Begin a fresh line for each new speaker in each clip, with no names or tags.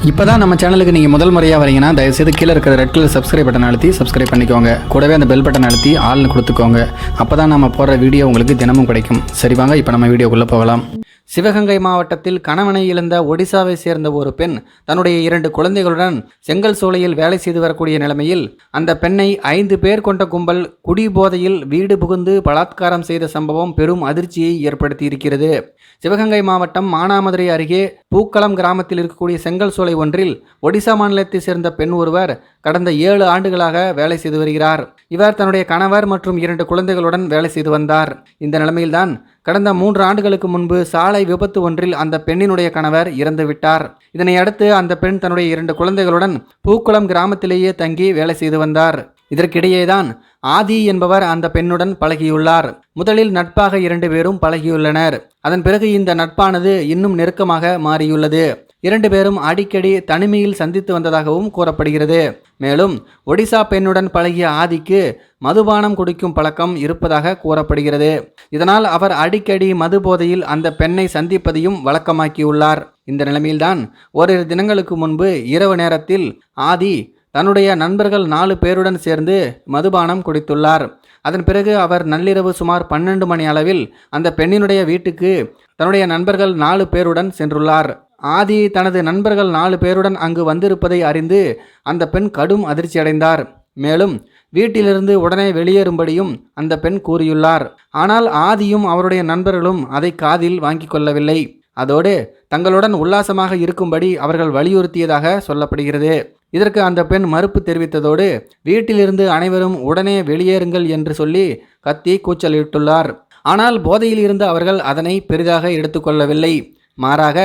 இப்போதான் நம்ம சேனலுக்கு நீங்கள் முதல் முறையாக வரீங்கன்னா தயவுசெய்து கீழே இருக்கிற ரெட் கலர் சப்ஸ்கிரைப் பட்டன் அழுத்தி சப்ஸ்கிரைப் பண்ணிக்கோங்க. கூடவே அந்த பெல் பட்டன் அழுத்தி ஆள்னு கொடுத்துக்கோங்க. அப்போ தான் நம்ம போடுற வீடியோ உங்களுக்கு தினமும் கிடைக்கும். சரி வாங்க இப்போ நம்ம வீடியோக்குள்ளே போகலாம். சிவகங்கை மாவட்டத்தில் கணவனை இழந்த ஒடிசாவை சேர்ந்த ஒரு பெண் தன்னுடைய 2 குழந்தைகளுடன் செங்கல் சூளையில் வேலை செய்து வரக்கூடிய நிலைமையில் அந்த பெண்ணை 5 பேர் கொண்ட கும்பல் குடி போதையில் வீடு புகுந்து பலாத்காரம் செய்த சம்பவம் பெரும் அதிர்ச்சியை ஏற்படுத்தி இருக்கிறது. சிவகங்கை மாவட்டம் மானாமதுரை அருகே பூக்களம் கிராமத்தில் இருக்கக்கூடிய செங்கல் சூளை ஒன்றில் ஒடிசா மாநிலத்தை சேர்ந்த பெண் ஒருவர் கடந்த 7 ஆண்டுகளாக வேலை செய்து வருகிறார். இவர் தன்னுடைய கணவர் மற்றும் 2 குழந்தைகளுடன் வேலை செய்து வந்தார். இந்த நிலைமையில்தான் கடந்த 3 ஆண்டுகளுக்கு முன்பு சாலை விபத்து ஒன்றில் அந்த பெண்ணினுடைய கணவர் இறந்துவிட்டார். இதனை அடுத்து அந்த பெண் தன்னுடைய 2 குழந்தைகளுடன் பூக்குளம் கிராமத்திலேயே தங்கி வேலை செய்து வந்தார். இதற்கிடையேதான் ஆதி என்பவர் அந்த பெண்ணுடன் பழகியுள்ளார். முதலில் நட்பாக 2 பேரும் பழகியுள்ளனர். அதன் பிறகு இந்த நட்பானது இன்னும் நெருக்கமாக மாறியுள்ளது. 2 பேரும் அடிக்கடி தனிமையில் சந்தித்து வந்ததாகவும் கூறப்படுகிறது. மேலும் ஒடிசா பெண்ணுடன் பழகிய ஆதிக்கு மதுபானம் குடிக்கும் பழக்கம் இருப்பதாக கூறப்படுகிறது. இதனால் அவர் அடிக்கடி மது போதையில் அந்த பெண்ணை சந்திப்பதையும் வழக்கமாக்கியுள்ளார். இந்த நிலைமையில்தான் ஓரிரு தினங்களுக்கு முன்பு இரவு நேரத்தில் ஆதி தன்னுடைய நண்பர்கள் 4 பேருடன் சேர்ந்து மதுபானம் குடித்துள்ளார். அதன் பிறகு அவர் நள்ளிரவு சுமார் 12 மணி அளவில் அந்த பெண்ணினுடைய வீட்டுக்கு தன்னுடைய நண்பர்கள் 4 பேருடன் சென்றுள்ளார். ஆதி தனது நண்பர்கள் 4 பேருடன் அங்கு வந்திருப்பதை அறிந்து அந்த பெண் கடும் அதிர்ச்சியடைந்தார். மேலும் வீட்டிலிருந்து உடனே வெளியேறும்படியும் அந்த பெண் கூறியுள்ளார். ஆனால் ஆதியும் அவருடைய நண்பர்களும் அதை காதில் வாங்கி கொள்ளவில்லை. அதோடு தங்களுடன் உல்லாசமாக இருக்கும்படி அவர்கள் வலியுறுத்தியதாக சொல்லப்படுகிறது. இதற்கு அந்த பெண் மறுப்பு தெரிவித்ததோடு வீட்டிலிருந்து அனைவரும் உடனே வெளியேறுங்கள் என்று சொல்லி கத்தி கூச்சலிட்டுள்ளார். ஆனால் போதையில் இருந்து அவர்கள் அதனை பெரிதாக எடுத்துக்கொள்ளவில்லை. மாறாக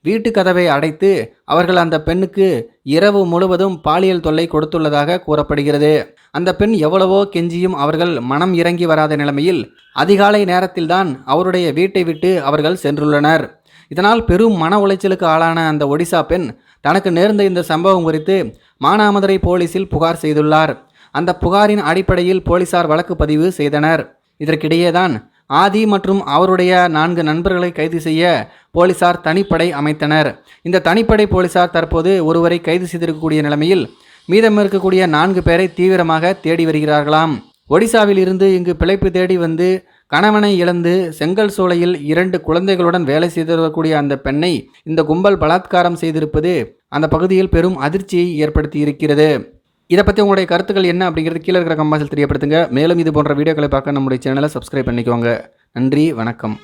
வீட்டு கதவை அடைத்து அவர்கள் அந்த பெண்ணுக்கு இரவு முழுவதும் பாலியல் தொல்லை கொடுத்துள்ளதாக கூறப்படுகிறது. அந்த பெண் எவ்வளவோ கெஞ்சியும் அவர்கள் மனம் இறங்கி வராத நிலைமையில் அதிகாலை நேரத்தில்தான் அவருடைய வீட்டை விட்டு அவர்கள் சென்றுள்ளனர். இதனால் பெரும் மன உளைச்சலுக்கு ஆளான அந்த ஒடிசா பெண் தனக்கு நேர்ந்த இந்த சம்பவம் குறித்து மானாமதுரை போலீசில் புகார் செய்துள்ளார். அந்த புகாரின் அடிப்படையில் போலீசார் வழக்கு பதிவு செய்தனர். இதற்கிடையேதான் ஆதி மற்றும் அவருடைய 4 நண்பர்களை கைது செய்ய போலீசார் தனிப்படை அமைத்தனர். இந்த தனிப்படை போலீசார் தற்போது ஒருவரை கைது செய்திருக்கக்கூடிய நிலைமையில் மீதம் இருக்கக்கூடிய 4 பேரை தீவிரமாக தேடி வருகிறார்களாம். ஒடிசாவில் இருந்து இங்கு பிழைப்பு தேடி வந்து கணவனை இழந்து செங்கல் சூளையில் 2 குழந்தைகளுடன் வேலை செய்து வரக்கூடிய அந்த பெண்ணை இந்த கும்பல் பலாத்காரம் செய்திருப்பது அந்த பகுதியில் பெரும் அதிர்ச்சியை ஏற்படுத்தி இருக்கிறது. இதை பற்றி உங்களுடைய கருத்துக்கள் என்ன அப்படிங்கிறது கீழே இருக்கிற கமெண்ட்ஸில் தெரியப்படுத்துங்க. மேலும் இது போன்ற வீடியோக்களை பார்க்க நம்முடைய சேனலை சப்ஸ்கிரைப் பண்ணிக்கோங்க. நன்றி, வணக்கம்.